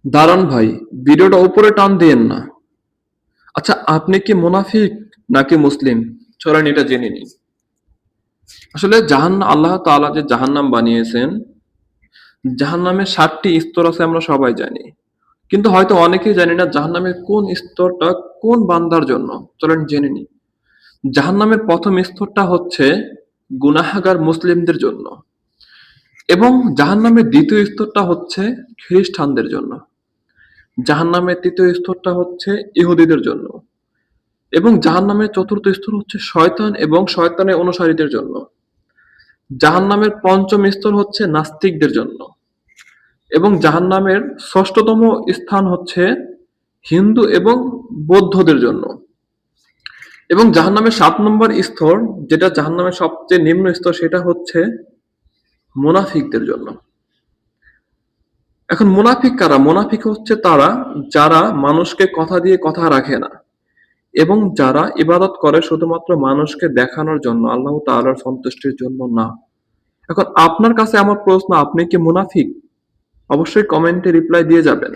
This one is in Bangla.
দাঁড়ান ভাই, ভিডিওটা উপরে টান দিয়েন না। আচ্ছা, আপনি কি মুনাফিক নাকি মুসলিম? চলেন এটা জেনে নিই। আসলে আল্লাহ তাআলা যে জাহান্নাম বানিয়েছেন, জাহান্নামের ৭টি স্তর আছে আমরা সবাই জানি। কিন্তু হয়তো অনেকেই জানি না জাহান্নামের কোন স্তরটা কোন বান্দার জন্য। চলেন জেনে নিই। জাহান্নামের ১ম স্তরটা হচ্ছে গুনাহগার মুসলিমদের জন্য এবং জাহান্নামের ২য় স্তরটা হচ্ছে খ্রিস্টানদের জন্য। জাহান্নামের ৩য় স্তরটা হচ্ছে ইহুদিদের জন্য এবং জাহান্নামের ৪র্থ স্তর হচ্ছে শয়তান এবং শয়তানের অনুসারীদের জন্য। জাহান্নামের ৫ম স্তর হচ্ছে নাস্তিকদের জন্য এবং জাহান্নামের ৬ষ্ঠতম স্থান হচ্ছে হিন্দু এবং বৌদ্ধদের জন্য এবং জাহান্নামের ৭ নম্বর স্তর, যেটা জাহান্নামের সবচেয়ে নিম্ন স্তর, সেটা হচ্ছে মুনাফিকদের জন্য। এখন মুনাফিক কারা? মুনাফিক হচ্ছে তারা যারা মানুষকে কথা দিয়ে কথা রাখে না এবং যারা ইবাদত করে শুধুমাত্র মানুষকে দেখানোর জন্য, আল্লাহ তাআলার সন্তুষ্টির জন্য না। এখন আপনার কাছে আমার প্রশ্ন, আপনি কি মুনাফিক? অবশ্যই কমেন্টে রিপ্লাই দিয়ে যাবেন।